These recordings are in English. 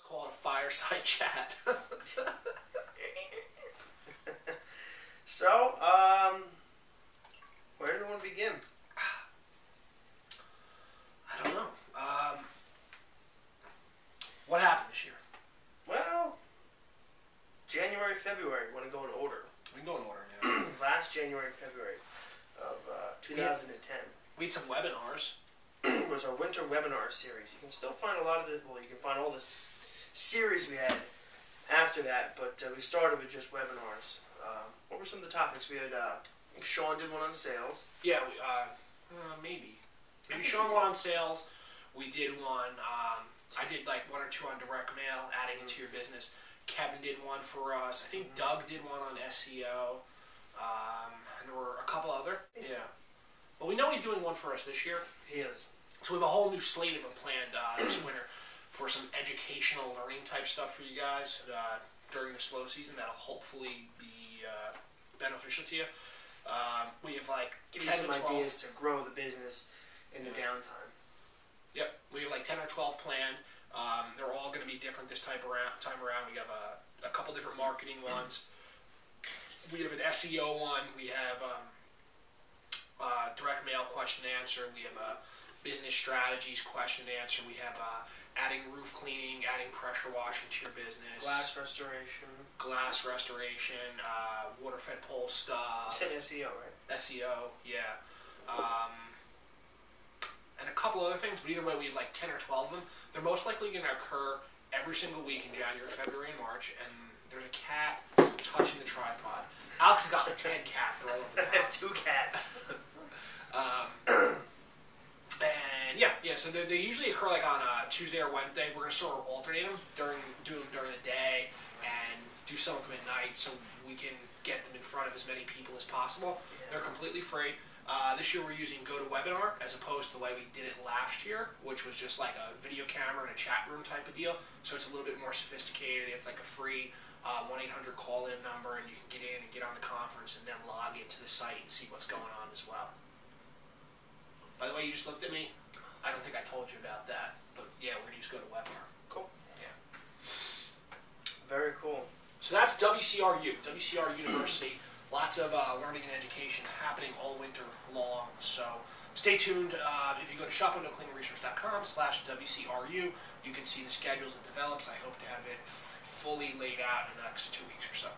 call it a fireside chat. So, where do we want to begin? I don't know. What happened this year? Well, January, February, want to go in order. We can go in order now. Last January, February of 2010. We had some webinars. Was our winter webinar series. You can still find a lot of this, well, you can find all this series we had after that, but we started with just webinars. What were some of the topics? We had, I think Sean did one on sales. Yeah, maybe Sean one on sales. We did one, I did like one or two on direct mail, adding it to your business. Kevin did one for us. I think Doug did one on SEO. And there were a couple other. Yeah. Well, we know he's doing one for us this year. He is. So we have a whole new slate of them planned this winter for some educational learning type stuff for you guys during the slow season. That'll hopefully be beneficial to you. We have like give you some ideas to grow the business in the downtime. Yep, we have like 10 or 12 planned. They're all going to be different this time around. We have a couple different marketing ones. We have an SEO one. We have direct mail question and answer. We have a business strategies question and answer. We have adding roof cleaning, adding pressure washing to your business. Glass restoration. Waterfed Poles stuff. You said SEO, right? SEO, yeah. And a couple other things, but either way we have like 10 or 12 of them. They're most likely going to occur every single week in January, February, and March, and there's a cat touching the tripod. Alex has got like 10 cats. They're all over the house. I have 2 cats. And yeah, so they usually occur like on a Tuesday or Wednesday. We're going to sort of alternate them, do them during the day and do some of them at night so we can get them in front of as many people as possible. Yeah. They're completely free. This year we're using GoToWebinar as opposed to the way we did it last year, which was just like a video camera and a chat room type of deal. So it's a little bit more sophisticated. It's like a free 1-800 call-in number, and you can get in and get on the conference and then log into the site and see what's going on as well. By the way, you just looked at me. I don't think I told you about that, but yeah, we're going to use GoToWebinar. Cool. Yeah. Very cool. So that's WCRU, WCR University. Lots of learning and education happening all winter long. So stay tuned. If you go to shop.window-cleaning-resource.com/WCRU, you can see the schedules it develops. I hope to have it fully laid out in the next 2 weeks or so.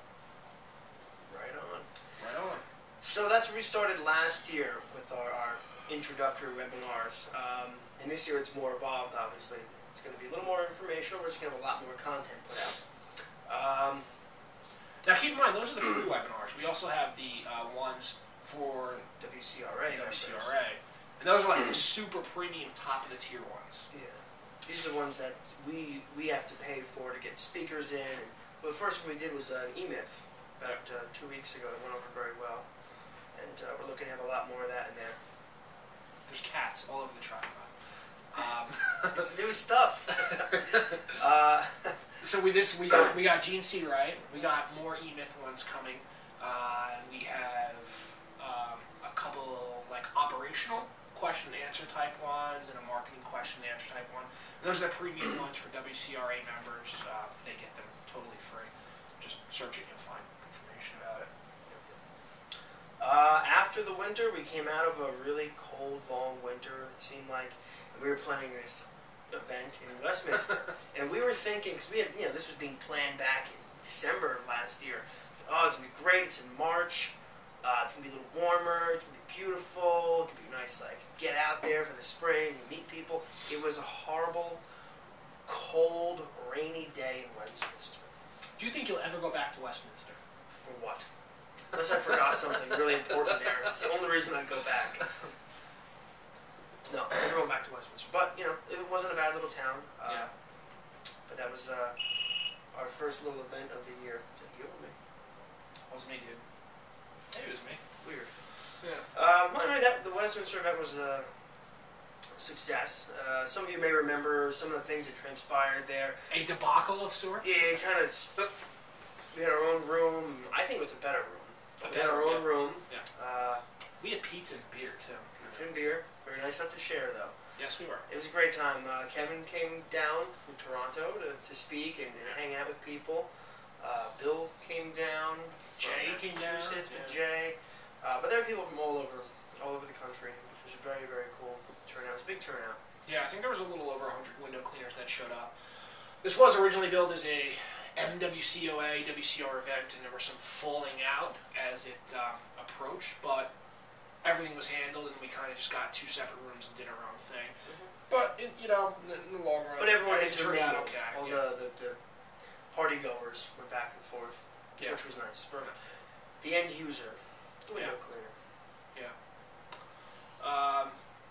Right on. Right on. So that's what we started last year with our introductory webinars. And this year it's more evolved, obviously. It's going to be a little more informational. We're just going to have a lot more content put out. Now keep in mind, those are the free webinars. We also have the ones for WCRA. And those are like the super premium top of the tier ones. Yeah. These are the ones that we have to pay for to get speakers in. Well, the first one we did was an E-Myth about 2 weeks ago. It went over very well. And we're looking to have a lot more of that in there. There's cats all over the tripod. New stuff. So we got GNC right. We got more E-Myth ones coming, and we have a couple like operational question and answer type ones and a marketing question and answer type one. And those are the premium ones for WCRA members. They get them totally free. Just search it, you'll find information about it. After the winter, we came out of a really cold, long winter. It seemed like we were planning this event in Westminster, and we were thinking, because we had, this was being planned back in December of last year. Oh, it's gonna be great. It's in March. It's gonna be a little warmer. It's gonna be beautiful. It's gonna be nice, like get out there for the spring and meet people. It was a horrible, cold, rainy day in Westminster. Do you think you'll ever go back to Westminster? For what? Unless I forgot something really important there. It's the only reason I'd go back. No, never going back to Westminster. But, it wasn't a bad little town. Yeah. But that was our first little event of the year. Was it you or me? It wasn't me, dude. Maybe it was me. Weird. Yeah. Anyway, the Westminster event was a success. Some of you may remember some of the things that transpired there. A debacle of sorts? Yeah, kind of split. We had our own room. I think it was a better room. We had our own room. Yeah. We had pizza and beer, too. Pizza and beer. Very nice stuff to share, though. Yes, we were. It was a great time. Kevin came down from Toronto to speak and hang out with people. Bill came down. Jay came down. With Jay. But there were people from all over the country, which was a very, very cool turnout. It was a big turnout. Yeah, I think there was a little over 100 window cleaners that showed up. This was originally billed as a MWCOA, WCR event, and there was some falling out as it approached, but everything was handled, and we kind of just got 2 separate rooms and did our own thing. But, in the long run, but everyone turned out intermingled. okay. All the party goers went back and forth, which was nice. For the end user, the window cleaner.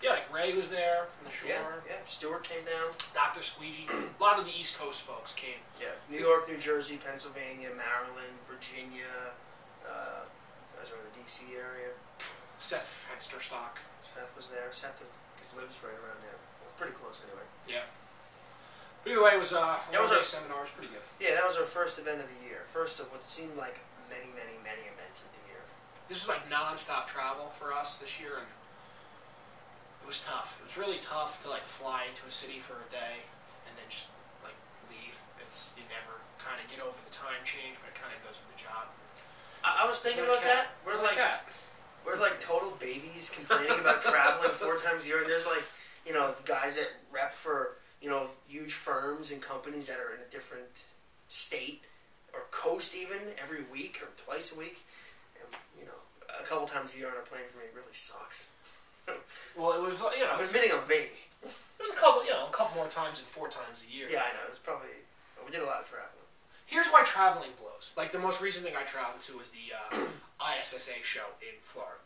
Yeah, like Ray was there from the shore. Yeah. Stewart came down. Dr. Squeegee. A lot of the East Coast folks came. Yeah. New York, New Jersey, Pennsylvania, Maryland, Virginia. Guys are in the D.C. area. Seth Fensterstock. Seth was there. Seth lives right around there. Well, pretty close anyway. Yeah. But either way, it was that was our seminar. It was pretty good. Yeah, that was our first event of the year. First of what seemed like many, many, many events of the year. This was like non-stop travel for us this year, and it was tough. It was really tough to like fly into a city for a day and then just like leave. You never kind of get over the time change, but it kind of goes with the job. I was thinking about that. We're like total babies complaining about traveling 4 times a year. And there's like, guys that rep for, huge firms and companies that are in a different state or coast even every week or twice a week. And, a couple times a year on a plane for me really sucks. Well, it was, I'm admitting I'm a baby. It was a couple more times than 4 times a year. Yeah, I know. It was probably, we did a lot of traveling. Here's why traveling blows. Like, the most recent thing I traveled to was the ISSA show in Florida.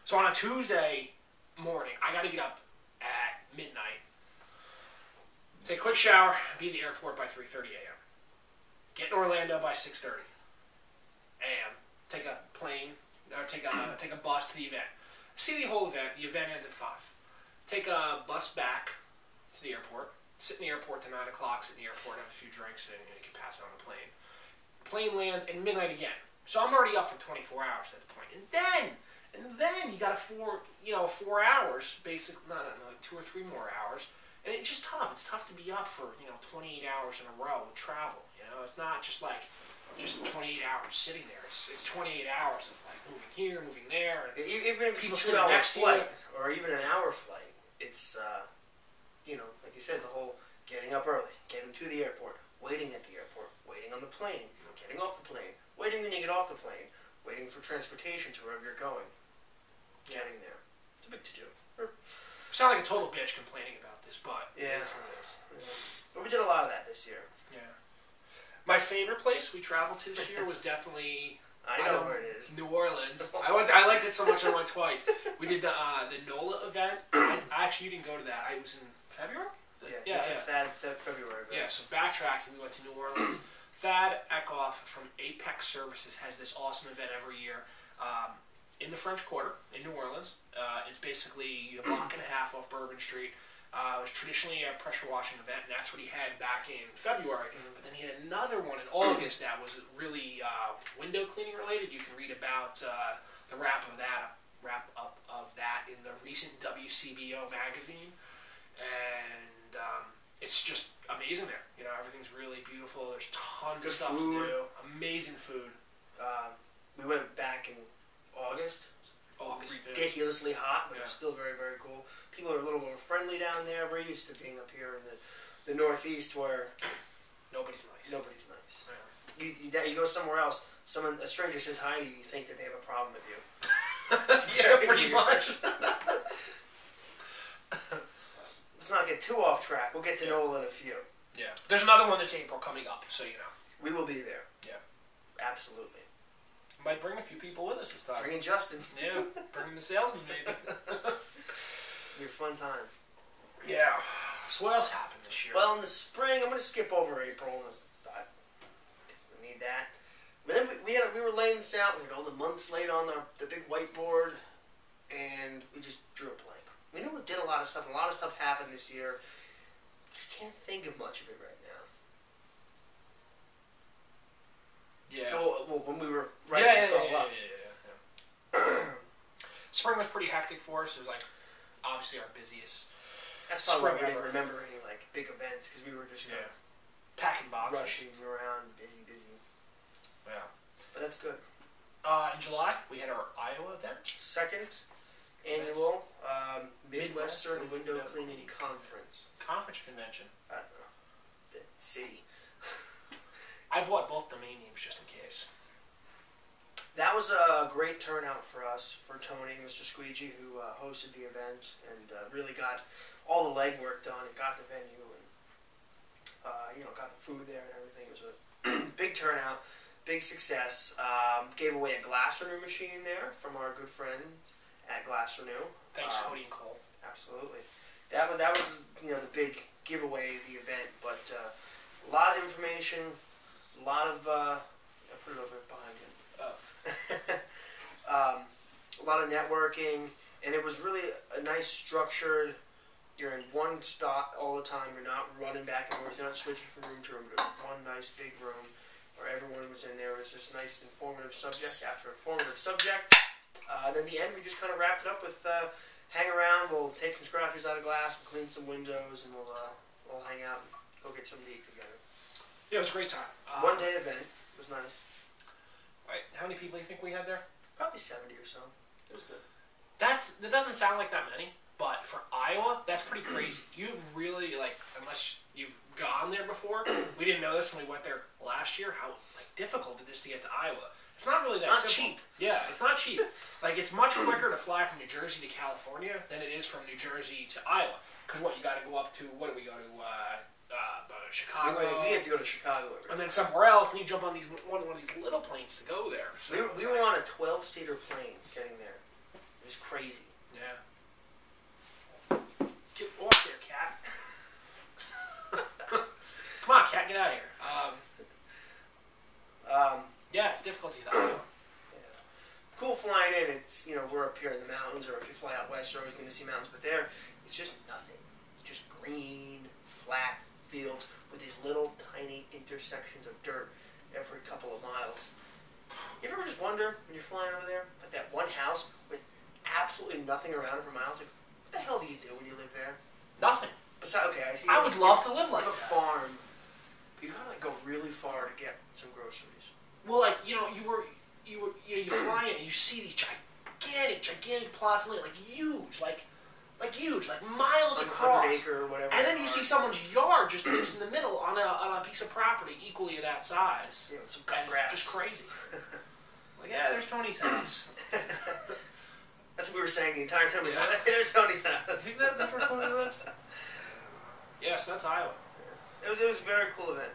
So on a Tuesday morning, I got to get up at midnight, take a quick shower, be at the airport by 3:30 a.m., get in Orlando by 6:30 a.m., take a plane, or take a bus to the event. See the whole event. The event ends at 5. Take a bus back to the airport. Sit in the airport to 9 o'clock. Sit in the airport, have a few drinks, and you can pass it on the plane. Plane lands and midnight again. So I'm already up for 24 hours at the point. And then you got 4 hours, basically, not like 2 or 3 more hours. And it's just tough. It's tough to be up for 28 hours in a row with travel. It's not just 28 hours sitting there. It's 28 hours of like moving here, moving there. And even if it's a 2-hour flight or even an hour flight, it's like you said, the whole getting up early, getting to the airport, waiting at the airport, waiting on the plane, getting off the plane, waiting when you get off the plane, waiting for transportation to wherever you're going, getting there. It's a big to-do. I sound like a total bitch complaining about this, but that's what it is. Yeah. But we did a lot of that this year. Yeah. My favorite place we traveled to this year was definitely I know where it is. New Orleans. I liked it so much I went twice. We did the Nola event. Actually, you didn't go to that. I was in February? Yeah. February. Right? Yeah, so backtracking, we went to New Orleans. Thad Eckhoff from Apex Services has this awesome event every year in the French Quarter in New Orleans. It's basically a block and a half off Bourbon Street. It was traditionally a pressure washing event, and that's what he had back in February. But then he had another one in August that was really window cleaning related. You can read about the wrap up of that in the recent WCBO magazine, and it's just amazing there. Everything's really beautiful. There's tons of stuff to do. Amazing food. We went back in August. Ridiculously hot, but it was still very, very cool. People are a little more friendly down there. We're used to being up here in the Northeast where nobody's nice. Yeah. You go somewhere else, a stranger says hi to you, you think that they have a problem with you. Yeah, pretty much. Let's not get too off track. We'll get to Nola in a few. Yeah. There's another one this April coming up, so you know. We will be there. Yeah. Absolutely. Might bring a few people with us this time. Bringing Justin. Yeah, bringing the salesman maybe. Be a fun time. Yeah. So what else happened this year? Well, in the spring, I'm going to skip over April. We need that. But then we were laying this out. We had all the months laid on the big whiteboard, and we just drew a blank. We knew we did a lot of stuff. A lot of stuff happened this year. Just can't think of much of it right now. Yeah. Well, when we were writing this all up. Yeah. Spring was pretty hectic for us. It was like obviously our busiest. That's probably why we spring didn't ever. remember any like big events because we were just kind of Packing boxes. rushing around, busy. Yeah. But that's good. In July, we had our Iowa event. Second annual Midwestern Window Cleaning Conference. Conference convention. I don't know. The city. I bought both domain names just in case. That was a great turnout for us, for Tony and Mr. Squeegee, who hosted the event and really got all the legwork done and got the venue and got the food there and everything. It was a big turnout, big success. Gave away a Glass Renew machine there from our good friend at Glass Renew. Thanks, Cody and Cole. Absolutely. That was the big giveaway of the event, but a lot of information, a lot of I'll put it over behind you. A lot of networking, and it was really a nice structured. You're in one spot all the time. You're not running back and forth. You're not switching from room to room. But it was one nice big room where everyone was in there. It was just nice, informative subject after informative subject. And then the end, we just kind of wrapped it up with hang around. We'll take some scratches out of glass. We'll clean some windows, and we'll hang out and go get something to eat together. Yeah, it was a great time. One day event. It was nice. Right, how many people do you think we had there? Probably 70 or so. It was good. That doesn't sound like that many, but for Iowa, that's pretty crazy. You really, unless you've gone there before, we didn't know this when we went there last year, how difficult it is to get to Iowa. It's not really that simple. Cheap. Yeah, it's not cheap. It's much quicker to fly from New Jersey to California than it is from New Jersey to Iowa. Because you got to go up to, what do we go to, Chicago. We had to go to Chicago. And then somewhere else, and you jump on one of these little planes to go there. So we were on a 12-seater plane getting there. It was crazy. Yeah. Get off there, cat. Come on, cat, get out of here. Yeah, it's difficult to get out. Yeah. Cool flying in. It's we're up here in the mountains, or if you fly out west, you're always going to see mountains. But there, it's just nothing. Just green, flat fields with these little tiny intersections of dirt every couple of miles. You ever just wonder when you're flying over there, like that one house with absolutely nothing around it for miles? Like, what the hell do you do when you live there? Nothing. Besides, okay, I see. I would love to live like a that. Farm. You gotta go really far to get some groceries. Well, you fly in and you see these gigantic plots of land, huge, miles across. 100 acre or whatever. And then you see someo's yard just placed in the middle on a piece of property equally of that size. Yeah, with some cut grass. It's just crazy. There's Tony's house. That's what we were saying the entire time. There's Tony's house. See that's where Tony lives? Yes, that's Iowa. Yeah. It was a very cool event.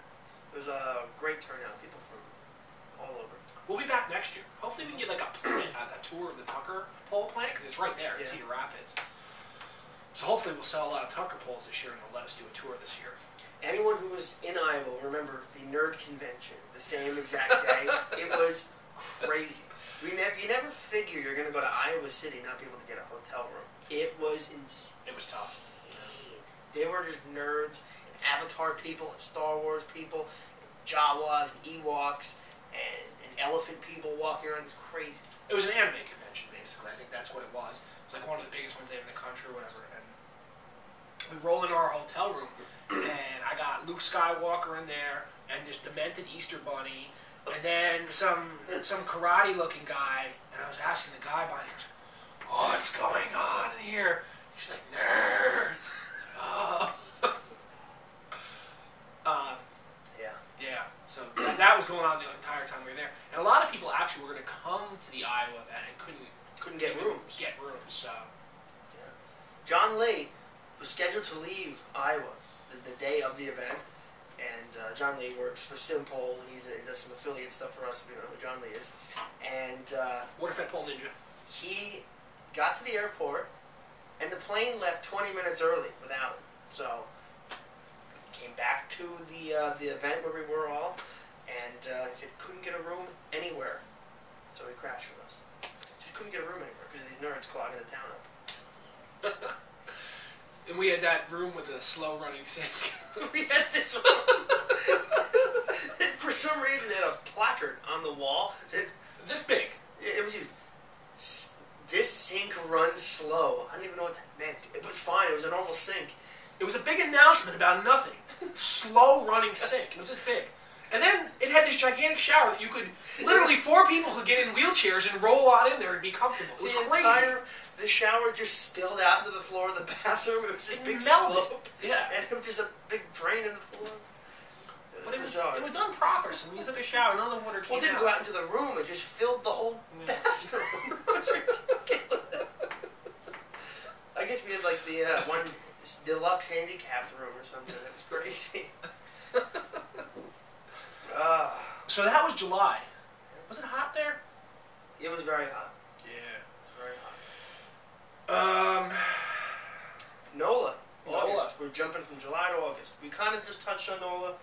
It was a great turnout. People from all over. We'll be back next year. Hopefully we can get a tour of the Tucker pole plant, because it's right there in Cedar Rapids. So hopefully we'll sell a lot of Tucker poles this year, and they'll let us do a tour this year. Anyone who was in Iowa will remember the Nerd Convention, the same exact day. It was crazy. You never figure you're going to go to Iowa City and not be able to get a hotel room. It was insane. It was tough. They were just nerds, and Avatar people, and Star Wars people, and Jawas, and Ewoks, and elephant people walking around. It was crazy. It was an anime convention, basically. I think that's what it was. It was one of the biggest ones in the country or whatever. And we roll into our hotel room, and I got Luke Skywalker in there, and this demented Easter bunny, and then some karate-looking guy. And I was asking the guy behind me, "What's going on in here?" She's like, "Nerds." Oh. Yeah. So that was going on the entire time we were there, and a lot of people actually were going to come to the Iowa event and couldn't get rooms. So, yeah. John Lee was scheduled to leave Iowa the day of the event, and John Lee works for Simpole, and he does some affiliate stuff for us. If you know who John Lee is, and Waterfed Pole Ninja. He got to the airport, and the plane left 20 minutes early without him. So came back to the event where we were all, and he said couldn't get a room anywhere, so he crashed with us. Just couldn't get a room anywhere because of these nerds clogging the town up. And we had that room with the slow running sink. We had this one. For some reason, they had a placard on the wall that said this big. it was this sink runs slow. I don't even know what that meant. It was fine. It was a normal sink. It was a big announcement about nothing. Slow running sink. It was this big. And then it had this gigantic shower that you could, literally 4 people could get in wheelchairs and roll on in there and be comfortable. It was crazy. The shower just spilled out to the floor of the bathroom. It was this big melted. slope. Yeah. And it was just a big drain in the floor. But it was done proper, so when you took a shower, none of the water came out. Well, it didn't go out into the room. It just filled the whole bathroom. It was ridiculous. I guess we had like the one deluxe handicapped room or something. It was crazy. So that was July. Was it hot there? It was very hot. Yeah. It was very hot. Nola. August. We're jumping from July to August. We kind of just touched on Nola.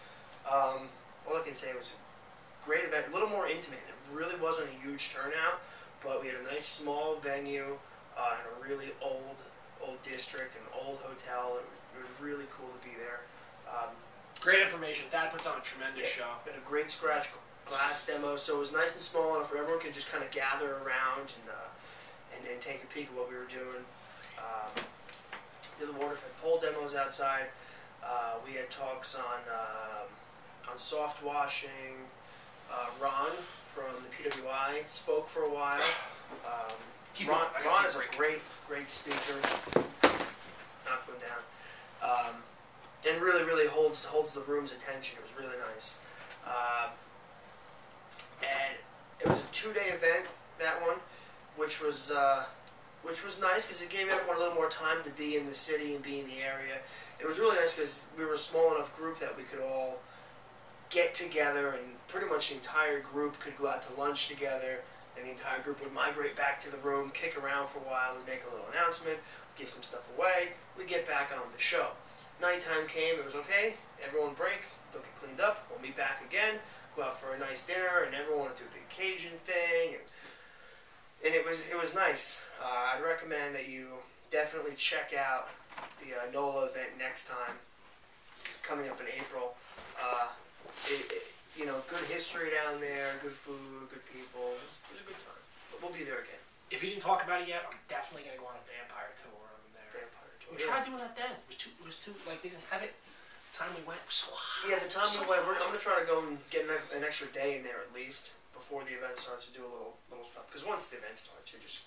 All I can say was a great event, a little more intimate. It really wasn't a huge turnout, but we had a nice small venue in a really old district, an old hotel. It was really cool to be there. Great information. Thad puts on a tremendous show. And a great scratch glass demo, so it was nice and small enough where everyone could just kind of gather around and take a peek at what we were doing. Did the Waterfed Pole demos outside. We had talks on soft washing. Ron from the PWI spoke for a while. Ron is a great speaker. Knock one down. And really holds the room's attention. It was really nice. And it was a 2-day event, that one, which was nice because it gave everyone a little more time to be in the city and be in the area. It was really nice because we were a small enough group that we could all get together, and pretty much the entire group could go out to lunch together, and the entire group would migrate back to the room, kick around for a while, we'd make a little announcement, give some stuff away, we'd get back on with the show. Nighttime came, it was okay, everyone break, go get cleaned up, we'll meet back again, go out for a nice dinner, and everyone wanted to do a big Cajun thing, and it was nice. I'd recommend that you definitely check out the Nola event next time, coming up in April. Good history down there, good food, good people. It was a good time. But we'll be there again. If you didn't talk about it yet, I'm definitely going to go on a vampire tour on there. We tried doing that then. It was too like, they didn't have it. The time we went was so hot. Yeah, the time we went, I'm going to try to go and get an extra day in there at least before the event starts to do a little stuff. Because once the event starts, you're just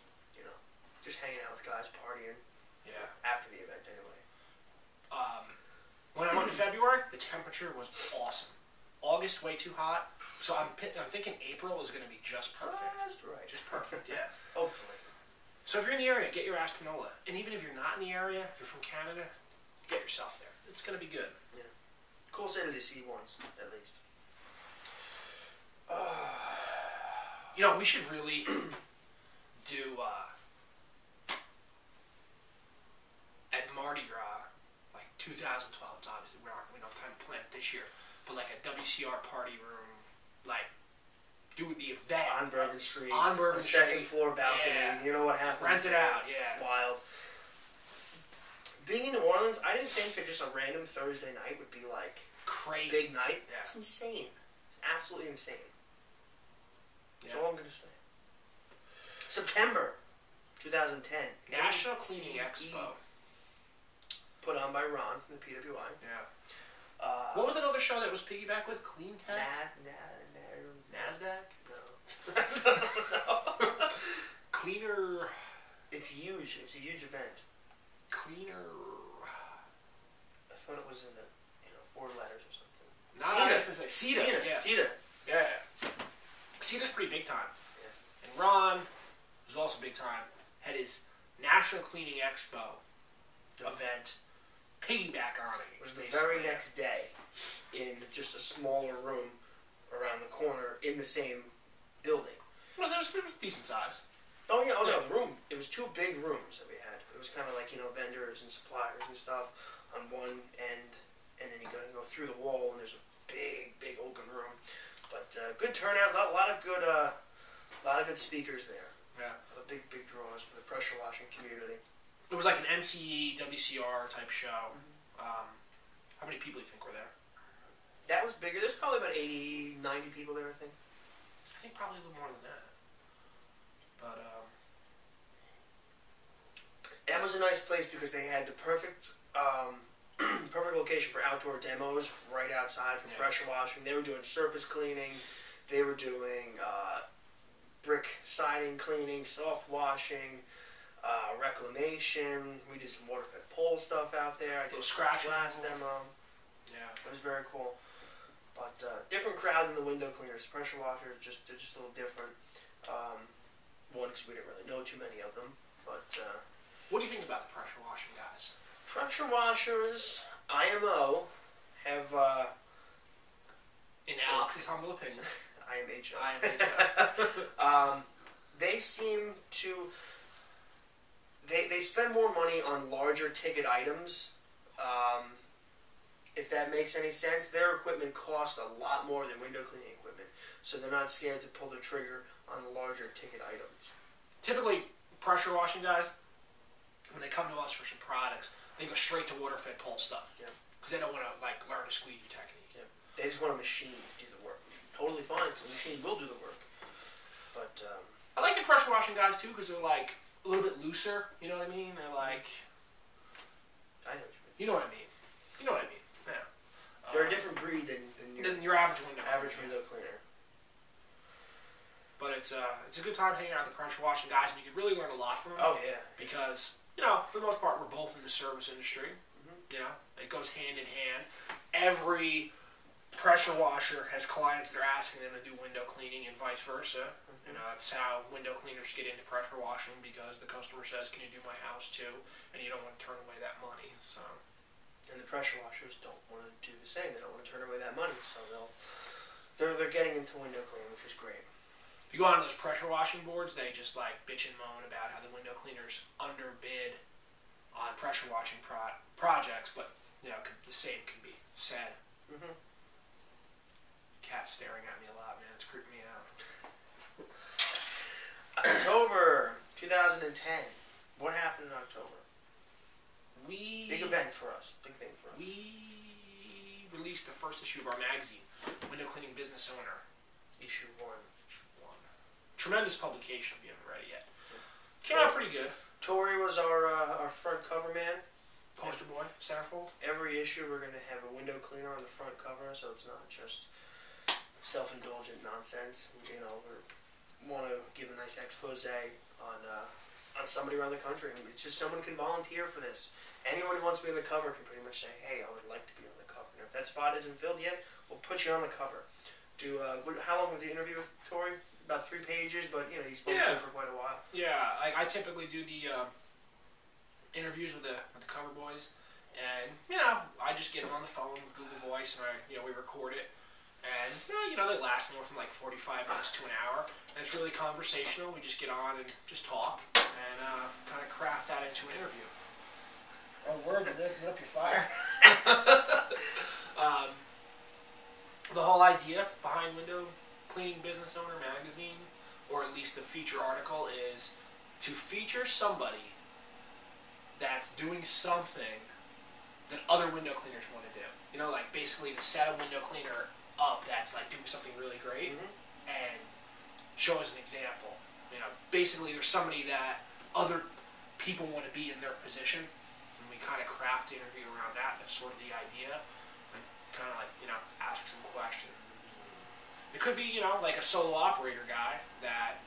hanging out with guys, partying. Yeah. After the event, anyway. When I went in February, the temperature was awesome. August, way too hot. So I'm thinking April is going to be just perfect. That's right. Just perfect, yeah. Hopefully. So if you're in the area, get your ass to Nola. And even if you're not in the area, if you're from Canada, get yourself there. It's going to be good. Yeah. Cool city to see once, at least. We should really do at Mardi Gras, like 2012. It's obviously we don't have time to plan it this year, but like a WCR party room, like do the event on Bourbon Street, on Bourbon Street, second floor balcony. Yeah. You know what happens? Rent it out. Yeah, wild. Being in New Orleans, I didn't think that just a random Thursday night would be like crazy big night. Yeah. It's insane. It's absolutely insane. That's all I'm gonna say. September 2010. National Cleaning Expo. Put on by Ron from the PWI. Yeah. What was another show that was piggyback with? Clean Tech? NASDAQ? No. No. Cleaner. It's huge. It's a huge event. Cleaner. I thought it was in the 4 letters or something. CETA. Yeah. CETA. Yeah. CETA's pretty big time. Yeah. And Ron, who's also big time, had his National Cleaning Expo event piggyback on it. It was the very next day in just a smaller room around the corner in the same building. It was decent size. Oh, yeah. No, the room. It was 2 big rooms that we had. It was kind of like, vendors and suppliers and stuff on one end, and then you go through the wall, and there's a big open room. But good turnout, a lot of good speakers there. Yeah. A lot of big draws for the pressure washing community. It was like an NCE, WCR type show. Mm-hmm. How many people do you think were there? That was bigger. There's probably about 80, 90 people there, I think. I think probably a little more than that. But, That was a nice place because they had the perfect perfect location for outdoor demos right outside for pressure washing. They were doing surface cleaning. They were doing brick siding cleaning, soft washing, reclamation. We did some Waterfed Pole stuff out there. I did a scratch glass demo. Yeah. It was very cool. But different crowd than the window cleaners. Pressure washers, they're just a little different. One, because we didn't really know too many of them. But what do you think about the pressure washing guys? Pressure washers, IMO, have... in Alex's humble opinion. IMHO. They seem to... They spend more money on larger ticket items. If that makes any sense, their equipment costs a lot more than window cleaning equipment, so they're not scared to pull the trigger on the larger ticket items. Typically, pressure washing guys, when they come to us for some products, they go straight to Waterfed Pole stuff. Yeah. Because they don't want to learn a squeegee technique. Yeah. They just want a machine to do the work. Totally fine, because the machine will do the work. But I like the pressure washing guys too, because they're a little bit looser. You know what I mean? They're I know what you mean. You know what I mean. You know what I mean. Yeah. They're a different breed than your average window cleaner. But it's a good time hanging out with the pressure washing guys, and you can really learn a lot from them. Oh yeah. Because for the most part, we're both in the service industry. Mm-hmm. It goes hand in hand. Every pressure washer has clients that are asking them to do window cleaning, and vice versa. Mm-hmm. That's how window cleaners get into pressure washing, because the customer says, "Can you do my house too?" And you don't want to turn away that money. So. And the pressure washers don't want to do the same. They don't want to turn away that money, so they're getting into window cleaning, which is great. If you go on those pressure washing boards, they just bitch and moan about how the window cleaners underbid on pressure washing projects, but the same can be said. Mm-hmm. Cat's staring at me a lot, man. It's creeping me out. October 2010. What happened in October? Big event for us. Big thing for us. We released the first issue of our magazine, Window Cleaning Business Owner. Issue 1. Tremendous publication if you haven't read it yet. Came out pretty good. Tori was our front cover man. Poster boy, centerfold. Every issue we're going to have a window cleaner on the front cover, so it's not just self-indulgent nonsense. We want to give a nice expose on somebody around the country. It's just someone can volunteer for this. Anyone who wants to be on the cover can pretty much say, "Hey, I would like to be on the cover." And if that spot isn't filled yet, we'll put you on the cover. How long was the interview with Tori? About 3 pages, but you spoke to him for quite a while. Yeah, I typically do the interviews with the cover boys, and I just get them on the phone with Google Voice, and we record it, and they last anywhere from 45 minutes to an hour, and it's really conversational. We just get on and just talk, and kind of craft that into an interview. Oh, word! Lit up your fire. The whole idea behind Window Cleaning Business Owner magazine, or at least the feature article, is to feature somebody that's doing something that other window cleaners want to do. Basically to set a window cleaner up that's doing something really great, and show as an example. Basically there's somebody that other people want to be in their position, and we kind of craft the interview around that. That's sort of the idea, and kind of ask some questions. It could be, a solo operator guy that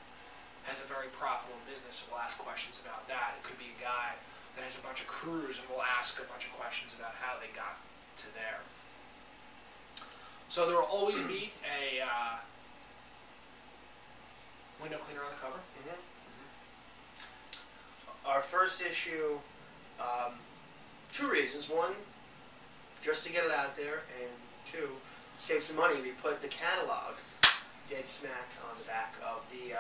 has a very profitable business, and we'll ask questions about that. It could be a guy that has a bunch of crews, and we'll ask a bunch of questions about how they got to there. So there will always be a window cleaner on the cover. Mm-hmm. Our first issue, 2 reasons. 1, just to get it out there, and 2, save some money. We put the catalog dead smack on the back of the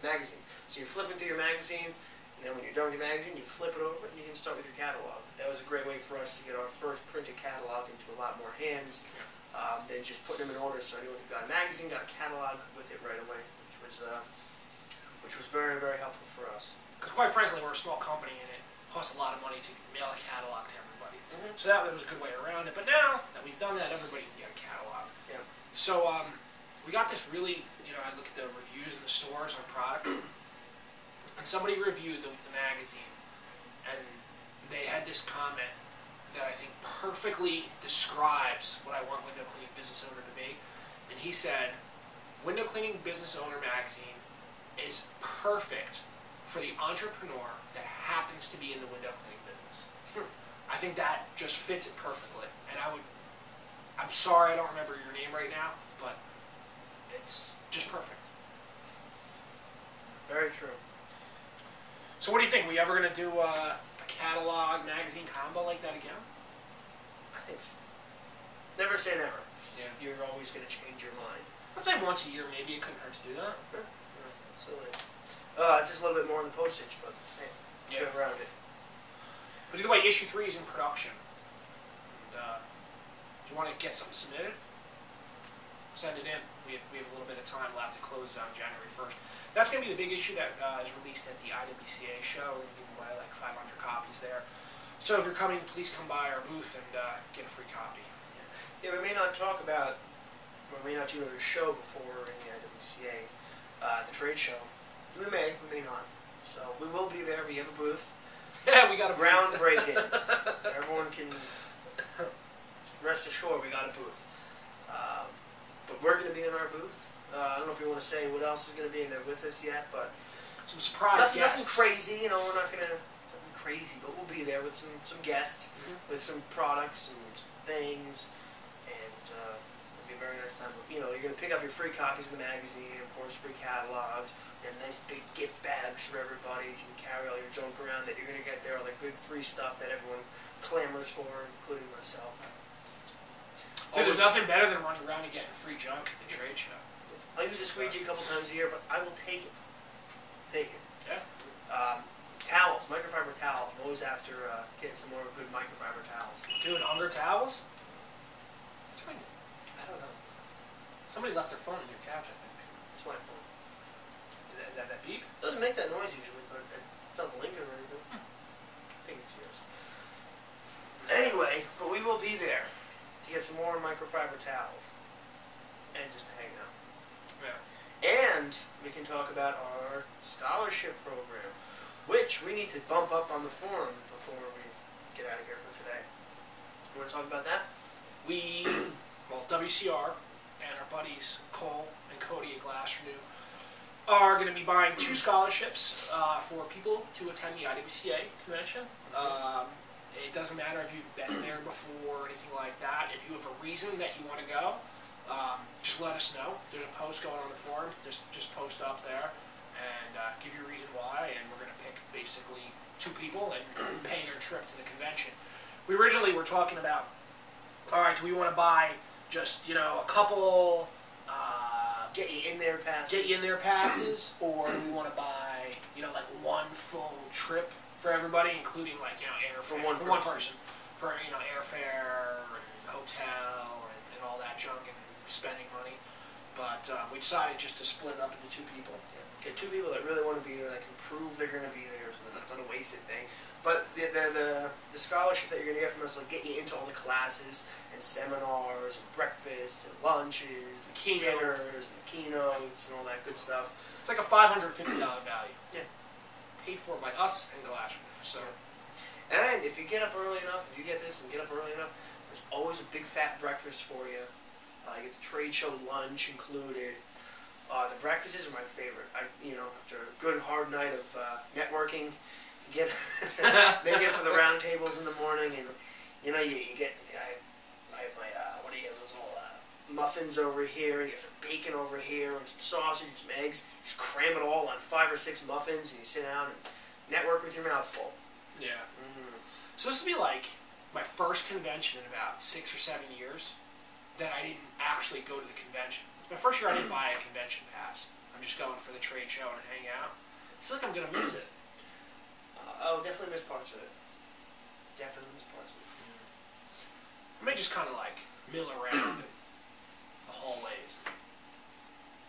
magazine. So you're flipping through your magazine, and then when you're done with your magazine, you flip it over and you can start with your catalog. That was a great way for us to get our first printed catalog into a lot more hands than just putting them in order. So anyone who got a magazine got a catalog with it right away, which was very, very helpful for us. Because quite frankly, we're a small company, and it costs a lot of money to mail a catalog to everybody. Mm-hmm. So that was a good way around it. But now that we've done that, everybody can get a catalog. Yeah. So we got this really, I look at the reviews in the stores on product, And somebody reviewed the magazine, and they had this comment that I think perfectly describes what I want Window Cleaning Business Owner to be. And he said, Window Cleaning Business Owner magazine is perfect for the entrepreneur that happens to be in the window cleaning business. I think that just fits it perfectly. And I'm sorry I don't remember your name right now, but it's just perfect. Very true. So what do you think? Are we ever going to do a catalog magazine combo like that again? I think so. Never say never. Yeah. You're always going to change your mind. Let's say once a year, maybe it couldn't hurt to do that. Sure. Yeah, absolutely. Just a little bit more on the postage, but hey, get around it. But either way, issue 3 is in production. And, do you want to get something submitted? Send it in. We have a little bit of time left to close on January 1st. That's going to be the big issue that is released at the IWCA show. You can buy like 500 copies there. So if you're coming, please come by our booth and get a free copy. Yeah, we may not talk about, or we may not do another show before in the IWCA, the trade show. We may not. So we will be there. We have a booth. Yeah, we got a groundbreaking. Everyone can rest assured we got a booth. But we're going to be in our booth. I don't know if we want to say what else is going to be in there with us yet, but some surprise guests. Nothing crazy, you know. We're not going to something crazy, but we'll be there with some guests, with some products and things, and it'll be a very nice time. You know, you're going to pick up your free copies of the magazine, of course, free catalogs, and nice big gift bags for everybody. So you can carry all your junk around that you're going to get there, all the good free stuff that everyone clamors for, including myself. Dude, there's nothing better than running around and getting free junk at the trade show. I use a squeegee a couple times a year, but I will take it. Take it. Yeah. Towels, microfiber towels. I'm always after getting some more good microfiber towels. Dude, Unger towels? What's ringing? I don't know. Somebody left their phone on your couch, I think. It's my phone. Is that beep? It doesn't make that noise usually, but it's not blinking or anything. I think it's yours. Anyway, but we will be there to get some more microfiber towels and just hang out. Yeah. And we can talk about our scholarship program, which we need to bump up on the forum before we get out of here for today. You want to talk about that? WCR and our buddies Cole and Cody at Glass Renew are going to be buying 2 scholarships for people to attend the IWCA convention. It doesn't matter if you've been there before or anything like that. If you have a reason that you want to go, just let us know. There's a post going on the forum. Just post up there and give your reason why, and we're going to pick basically 2 people and pay their trip to the convention. We originally were talking about, all right, do we want to buy just, you know, a couple get you in there passes, or do we want to buy, you know, like one full trip for everybody, including like, you know, airfare for one person, for, you know, airfare and hotel and all that junk and spending money. But we decided just to split it up into 2 people. Yeah. Get 2 people that really want to be there, that can prove they're going to be there, so that's not a wasted thing. But the scholarship that you're going to get from us will get you into all the classes and seminars and breakfasts and lunches and dinners and keynotes and all that good stuff. It's like a $550 value. Yeah. Paid for by us and Glass Renew. So. And if you get up early enough, if you get this and get up early enough, there's always a big fat breakfast for you. You get the trade show lunch included. The breakfasts are my favorite. After a good hard night of networking, you get make it for the round tables in the morning, and you get. I have my those little muffins over here, and you get some bacon over here, and some sausage, and some eggs. You just cram it all on 5 or 6 muffins, and you sit down and network with your mouth full. Yeah. So this will be like my first convention in about 6 or 7 years that I didn't actually go to the convention. It's my first year I didn't buy a convention pass. I'm just going for the trade show and hang out. I feel like I'm going to miss it. I'll definitely miss parts of it. Definitely miss parts of it. I may just kind of like mill around in the hallways and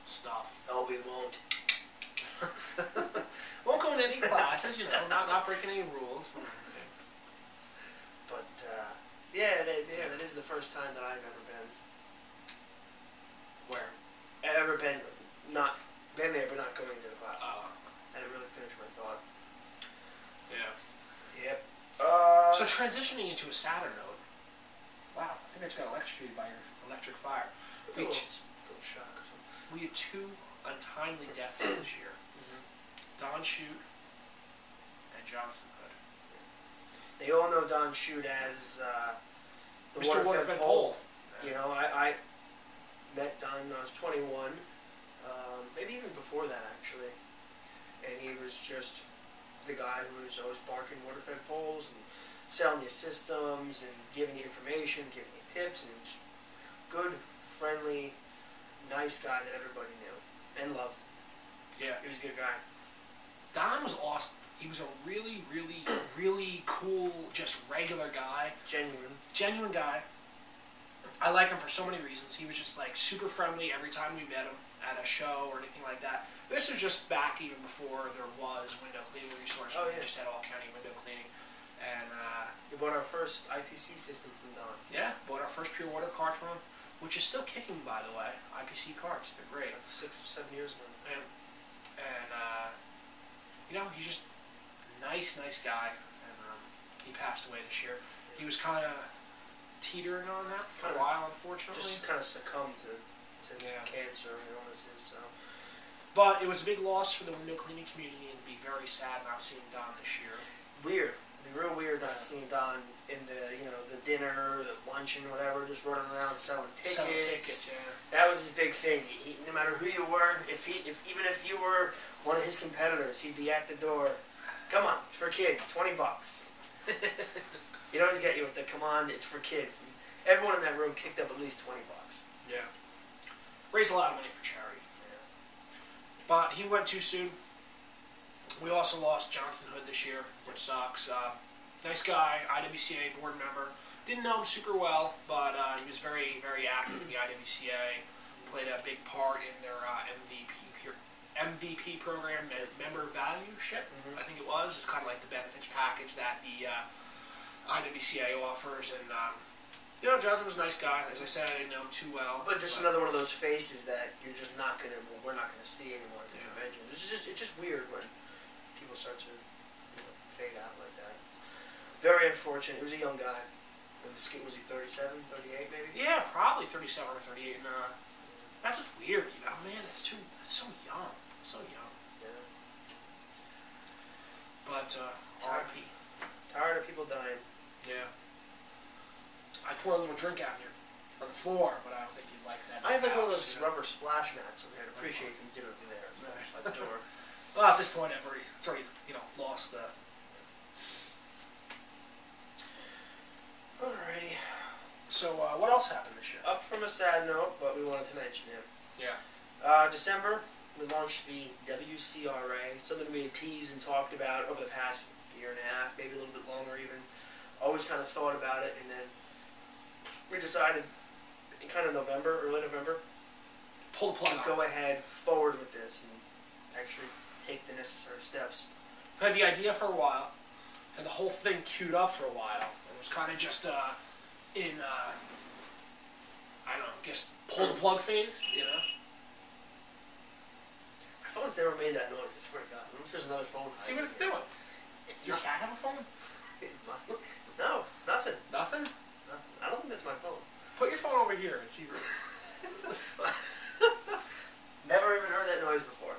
stuff. Oh, we won't. Won't go in any classes, you know, not breaking any rules. But, that is the first time that I've ever been. Where? Ever been, not been there, but not going to the classes. I didn't really finish my thought. Yeah. Yep. So transitioning into a sadder note. Wow, I think I just got electrocuted by your electric fire. A little shock or something. We had 2 untimely deaths this year. Don Shute and Jonathan Hood. They all know Don Shute as the Mr. Waterfed Pole. You know, I met Don when I was 21, maybe even before that actually, and he was just the guy who was always barking Waterfed Poles and selling you systems and giving you information, giving you tips, and he was good, friendly, nice guy that everybody knew and loved. Yeah. He was a good guy. Don was awesome. He was a really, really, really cool, just regular guy. Genuine guy. I like him for so many reasons. He was just like super friendly every time we met him at a show or anything like that. This was just back even before there was window cleaning resource. Oh, We yeah. just had all county window cleaning. And We bought our first IPC system from Don. yeah, bought our first pure water card from him, which is still kicking, by the way. IPC cards, they're great. Like 6 or 7 years ago. And you know, he's just nice guy. And he passed away this year. He was kind of teetering on that for a while, unfortunately. Just kind of succumbed to Yeah. cancer and illnesses. So. But it was a big loss for the window cleaning community, and it'd be very sad not seeing Don this year. Weird. It'd be real weird not seeing Don in the dinner, the luncheon, whatever, just running around selling tickets. Selling tickets, yeah. That was his big thing. He, no matter who you were, even if you were one of his competitors, he'd be at the door. Come on, it's for kids, $20. He'd always get you with the "come on, it's for kids." And everyone in that room kicked up at least $20. Yeah. Raised a lot of money for charity. Yeah. But he went too soon. We also lost Jonathan Hood this year, which sucks. Nice guy, IWCA board member. Didn't know him super well, but he was very, very active in the IWCA. Played a big part in their MVP program, member valueship, I think it was. It's kind of like the benefits package that the IWCA offers. And, you know, Jonathan was a nice guy. As I said, I didn't know him too well. But just another one of those faces that you're just not going to, we're not going to see anymore at the convention. It's just weird when people start to fade out like that. It's very unfortunate. He was a young guy. Was he 37, 38 maybe? Yeah, probably 37 or 38. And, that's just weird, you know, man. It's so young. So young. Yeah. But, R.I.P. Tired of people dying. Yeah. I pour a little drink out here on the floor, but I don't think you'd like that. I have like one of those rubber splash mats over here. I'd appreciate if you did it over there. By the door. Well, at this point, it's already, lost the... Alrighty. So, what else happened this year? Up from a sad note, but we wanted to mention him. Yeah. December, we launched the WCRA. It's something we had teased and talked about over the past year and a half, maybe a little bit longer even. Always kind of thought about it, and then we decided in kind of early November, Pull the plug to go ahead forward with this and actually take the necessary steps. I've had the idea for a while. Had the whole thing queued up for a while. It was kind of just in, I don't know, I guess pull the plug phase, you know? My phone's never made that noise, I swear to God. I don't know if there's another phone. See what it's doing. It's Does your not. cat have a phone? No, nothing. Nothing? I don't think that's my phone. Put your phone over here and see. Never even heard that noise before.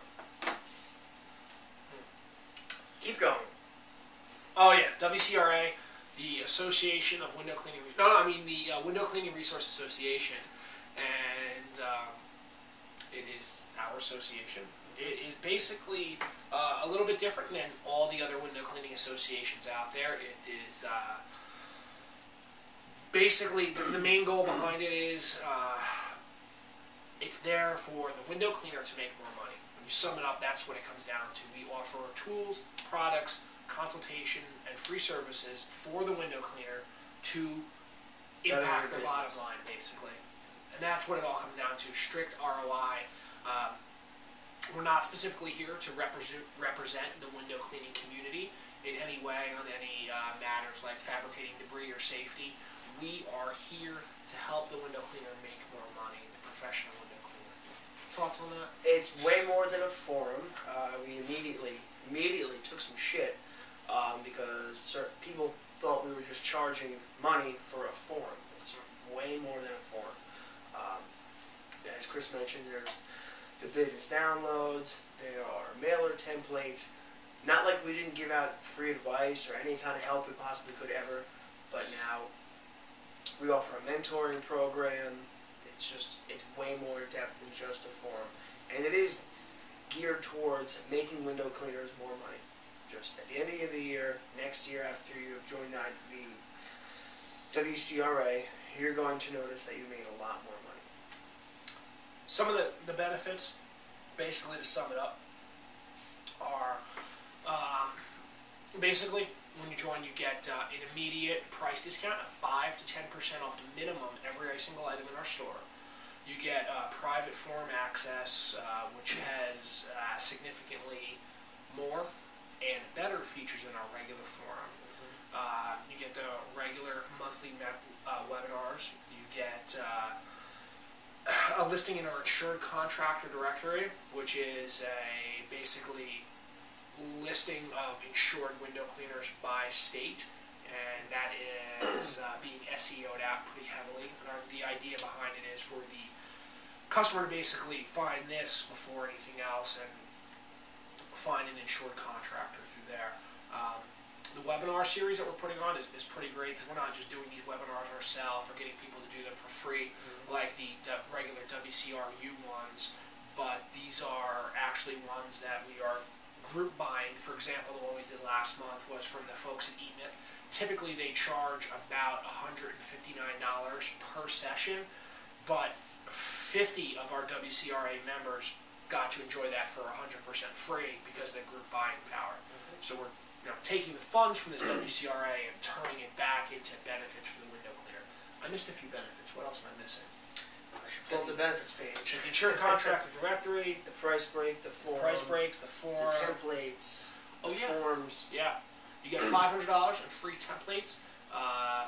Keep going. Oh yeah, WCRA, the Association of Window Cleaning. The Window Cleaning Resource Association, and it is our association. It is basically a little bit different than all the other window cleaning associations out there. It is basically the main goal behind it is it's there for the window cleaner to make more money. When you sum it up, that's what it comes down to. We offer tools, products, consultation, and free services for the window cleaner to impact their bottom line, basically. And that's what it all comes down to, strict ROI. We're not specifically here to represent the window cleaning community in any way on any matters like fabricating debris or safety. We are here to help the window cleaner make more money, the professional window cleaner. Thoughts on that? It's way more than a forum. We immediately immediately took some shit because certain people thought we were just charging money for a form. It's way more than a form. As Chris mentioned, there's the business downloads, there are mailer templates. Not like we didn't give out free advice or any kind of help we possibly could ever, but now we offer a mentoring program. It's way more in depth than just a form. And it is geared towards making window cleaners more money. Just at the end of the year, next year after you have joined the WCRA, you're going to notice that you made a lot more money. Some of the benefits, basically to sum it up, are basically when you join you get an immediate price discount of 5 to 10% off the minimum every single item in our store. You get private forum access, which has significantly more and better features than our regular forum. You get the regular monthly webinars. You get a listing in our insured contractor directory, which is basically listing of insured window cleaners by state, and that is being SEO'd out pretty heavily. And the idea behind it is for the customer to basically find this before anything else and find an insured contractor through there. The webinar series that we're putting on is pretty great because we're not just doing these webinars ourselves or getting people to do them for free like the regular WCRU ones, but these are actually ones that we are group buying. For example, the one we did last month was from the folks at eMyth. Typically they charge about $159 per session, but 50 of our WCRA members got to enjoy that for 100% free because of the group buying power. So we're taking the funds from this WCRA and turning it back into benefits for the window cleaner. I missed a few benefits. What else am I missing? I should pull up the benefits page. The insured contractor directory. The price break, the form. The price breaks, the form. The templates. Oh, the yeah. forms. Yeah. You get $500 in free templates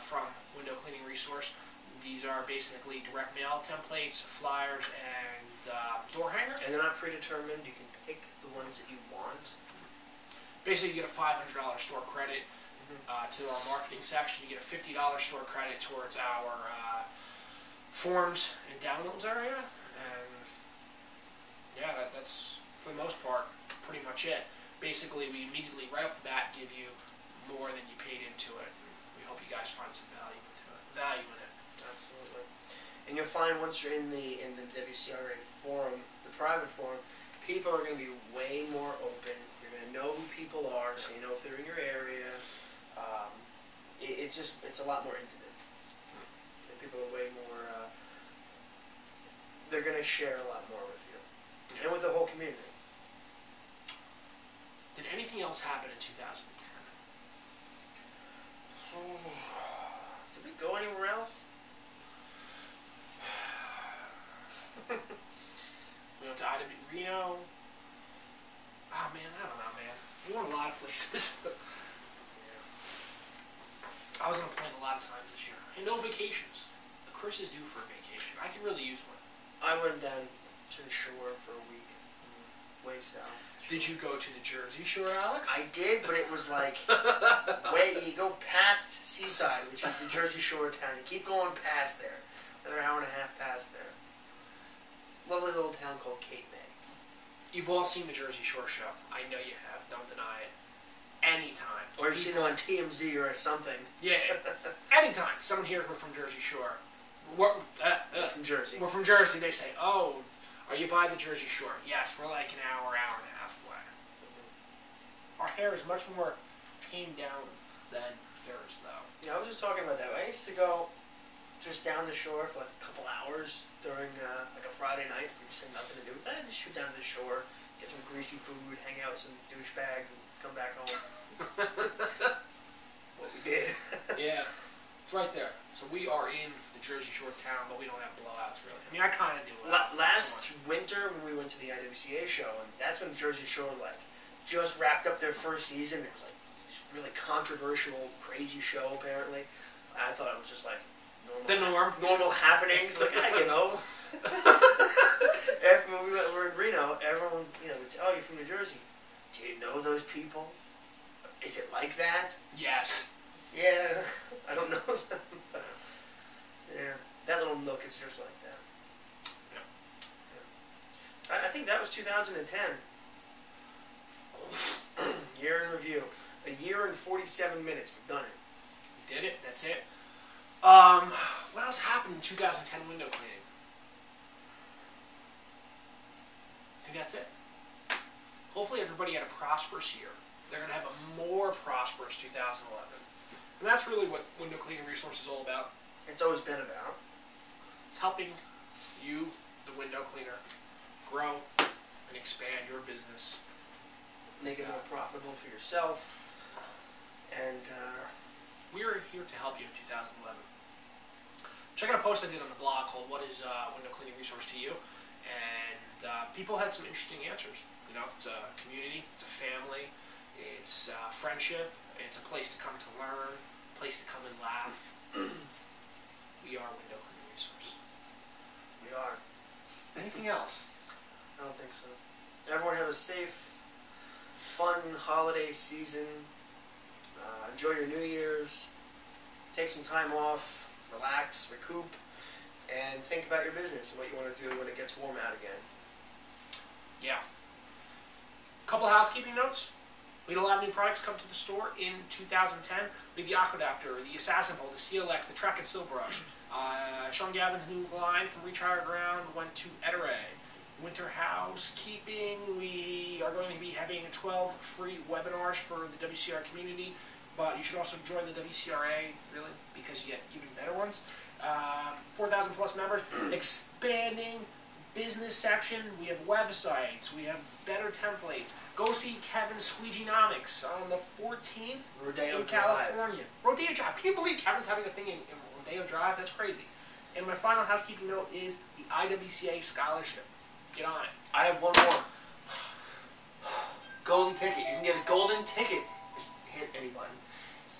from Window Cleaning Resource. These are basically direct mail templates, flyers, and door hanger. And they're not predetermined. You can pick the ones that you want. Basically, you get a $500 store credit to our marketing section. You get a $50 store credit towards our forms and downloads area. And yeah, that's, for the most part, pretty much it. Basically, we immediately, right off the bat, give you more than you paid into it. And we hope you guys find some value in it. Absolutely. And you'll find once you're in the WCRA forum, the private forum, people are going to be way more open. You're going to know who people are, so you know if they're in your area. It's a lot more intimate. And people are way more. They're going to share a lot more with you, and with the whole community. Did anything else happen in 2010? Did we go anywhere else? We went to Reno. Oh man, I don't know, man. We went a lot of places. I was on a plane a lot of times this year. And no vacations. Chris is due for a vacation. I could really use one. I went down to the shore for a week, way south. Did you go to the Jersey Shore, Alex? I did, but it was like you go past Seaside, which is the Jersey Shore town. You keep going past there, another hour and a half past there. Lovely little town called Cape May. You've all seen the Jersey Shore show. I know you have. Don't deny it. Anytime. Or you've seen it on TMZ or something. Yeah. Anytime someone hears we're from Jersey Shore, we're from Jersey. We're from Jersey. They say, "Oh, are you by the Jersey Shore?" Yes, we're like an hour and a half away. Our hair is much more tamed down than theirs, though. Yeah, I was just talking about that. I used to go just down the shore for like a couple hours during like a Friday night if we just had nothing to do. I'd just shoot down to the shore, get some greasy food, hang out with some douchebags, and come back home. What we did. Yeah, it's right there. So we are in the Jersey Shore town, but we don't have blowouts really. I mean, I kind of do. Last winter when we went to the IWCA show, and that's when Jersey Shore like just wrapped up their first season. It was like this really controversial, crazy show. Apparently, I thought it was just like normal happenings. Like you know. When we were in Reno, everyone would say, "Oh, you're from New Jersey. Do Do you know those people? Is it like that? Yes. Yeah, I don't know them. Yeah, that little nook is just like that. Yeah. I think that was 2010. Year in review. A year and 47 minutes. We've done it. We did it. That's it. What else happened in 2010 window cleaning? I think that's it. Hopefully everybody had a prosperous year. They're going to have a more prosperous 2011. And that's really what Window Cleaning Resource is all about. It's always been about. It's helping you, the window cleaner, grow and expand your business. Make it more profitable for yourself. And we're here to help you in 2011. Check out a post I did on the blog called What is Window Cleaning Resource to You? And people had some interesting answers. You know, it's a community, it's a family, it's friendship, it's a place to come to learn, a place to come and laugh. We are Window Cleaning Resource. We are. Anything else? I don't think so. Everyone have a safe, fun holiday season. Enjoy your New Year's. Take some time off. Relax, recoup, and think about your business and what you want to do when it gets warm out again. Yeah. Couple housekeeping notes. We had a lot of new products come to the store in 2010. We had the Aquadaptor, the Assassin Pole, the CLX, the Track and Seal Brush. Sean Gavin's new line from Reach Higher Ground went to Eteray. Winter housekeeping, we are going to be having 12 free webinars for the WCR community, but you should also join the WCRA, really, because you get even better ones. 4,000 plus members, expanding business section, we have websites, we have better templates. Go see Kevin Squeegenomics on the 14th Rodeo in California. Rodeo Drive. Can you believe Kevin's having a thing in Rodeo Drive? That's crazy. And my final housekeeping note is the IWCA scholarship. Get on it. I have one more. Golden ticket. You can get a golden ticket. Just hit any button.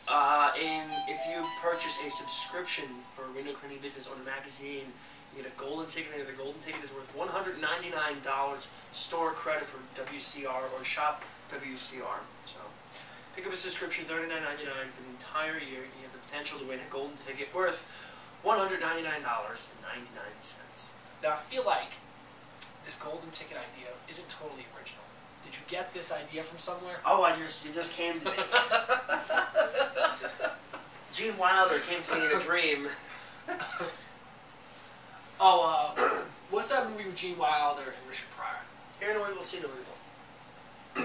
And if you purchase a subscription for Window Cleaning Business on a magazine, you get a golden ticket. And the golden ticket is worth $199 store credit for WCR or shop WCR. So pick up a subscription, $39.99 for the entire year. You have the potential to win a golden ticket worth $199.99. Now I feel like this golden ticket idea isn't totally original. Did you get this idea from somewhere? Oh, it just came to me. Gene Wilder came to me in a dream. What's that movie with Gene Wilder and Richard Pryor? Hear no evil, see no evil.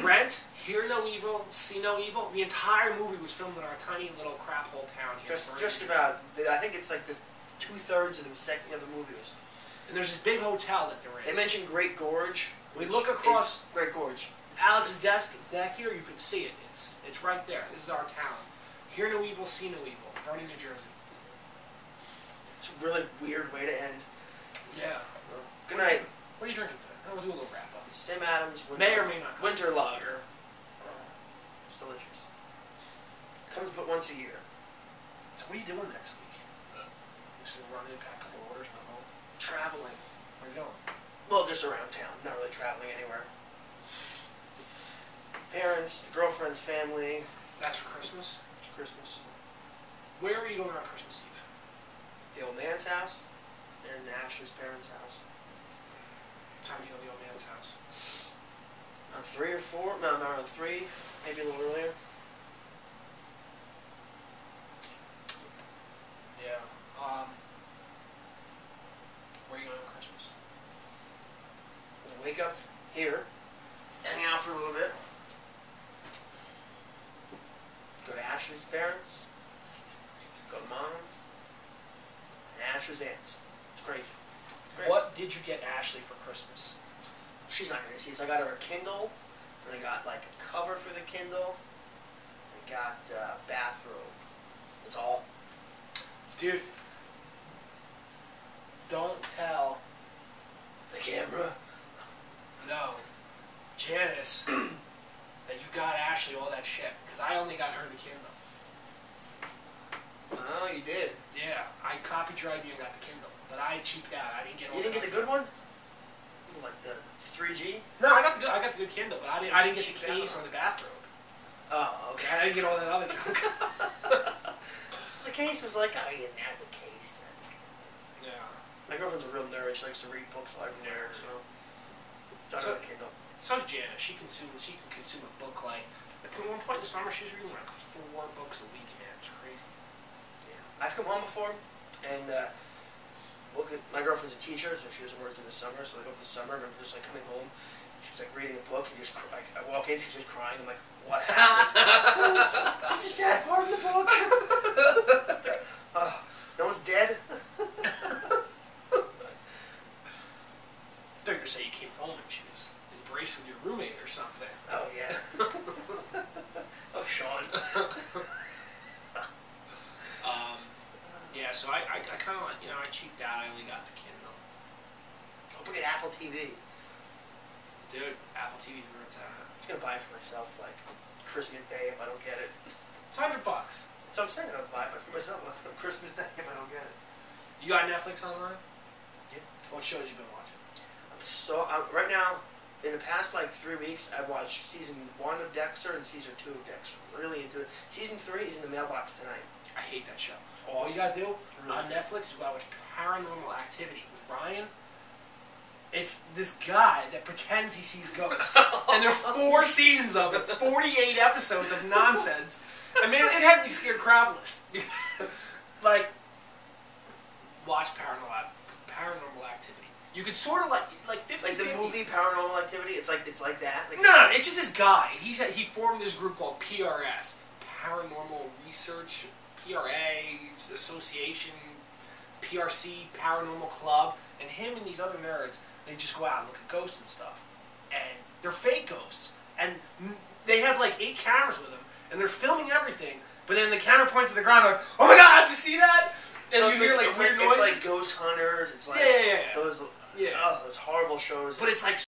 Rent, Hear No Evil, See No Evil. The entire movie was filmed in our tiny little crap hole town here. Just about. I think it's like this 2/3 of the movie was. And there's this big hotel that they're in. They mentioned Great Gorge. We look across Great Gorge. Alex's deck here. You can see it. It's right there. This is our town. Hear No Evil, See No Evil. Vernon, New Jersey. It's a really weird way to end. Yeah. Good night. What are you drinking today? We'll do a little wrap up. Sam Adams May or may not come. Winter Lager. It's delicious. Comes but once a year. So what are you doing next week? Just gonna run in, pack a couple orders, and go home. Traveling. Where are you going? Well, just around town. Not really traveling anywhere. Parents, the girlfriend's family. That's for Christmas? It's Christmas. Where are you going on Christmas Eve? The old man's house and Ash's parents' house. What time are you going to the old man's house? Around 3 or 4? No, around 3. Maybe a little earlier. Yeah. Where are you going on Christmas? We'll wake up here, hang out for a little bit, go to Ashley's parents, go to Mom's, and Ashley's aunts. It's crazy. It's crazy. What did you get Ashley for Christmas? She's not going to see this. I got her a Kindle, and I got like a cover for the Kindle, I got a bathrobe. That's all. Dude, don't tell The camera. no Janice that you got Ashley all that shit, because I only got her the Kindle. Oh, you did. Yeah, I copied your idea and got the Kindle, but I cheaped out. I didn't get all You didn't the get the good one? like the 3G. No, I got the good Kindle, but I didn't get the case or the bathrobe. Oh, okay. I didn't get all that other junk. The case was like, I didn't have the case. Yeah. My girlfriend's a real nerd. She likes to read books live from there, so I don't have a Kindle. So's Jana. She can consume a book like at one point in the summer she was reading like 4 books a week, man. It's crazy. Yeah. I've come home before, and my girlfriend's a teacher, so she doesn't work in the summer. So I go for the summer, and I'm just like coming home. She's like reading a book, and just I walk in, she's just crying. I'm like, what happened? This is the sad part of the book. No one's dead. They're gonna say you came home and she was embraced with your roommate or something. Oh yeah. Oh Sean. Yeah, so I kind of like, I cheaped out. I only got the Kindle. Hope I get Apple TV. Dude, Apple TV where it's at. I'm just gonna buy it for myself, like Christmas Day if I don't get it. It's $100. So I'm saying I'll buy it for myself on Christmas Day if I don't get it. You got Netflix online? Yeah. What shows you been watching? Right now, in the past like 3 weeks, I've watched season 1 of Dexter and season 2 of Dexter. I'm really into it. Season 3 is in the mailbox tonight. I hate that show. Awesome. All you gotta do Really on Netflix is watch Paranormal Activity with Ryan. It's this guy that pretends he sees ghosts. And there's 4 seasons of it, 48 episodes of nonsense. I mean, it had me scared crabless. Like, watch Paranormal Activity. You could sort of like 50 Like the movie Paranormal Activity. It's like that. Like, No, it's just this guy. He formed this group called PRS, Paranormal Research, PRA Association, PRC, Paranormal Club, and him and these other nerds, they just go out and look at ghosts and stuff. And they're fake ghosts. And they have like 8 cameras with them, and they're filming everything, but then the camera points to the ground like, oh my god, did you see that? And so you hear like weird noises. It's like Ghost Hunters, it's like Yeah. those Yeah. those horrible shows. But it's like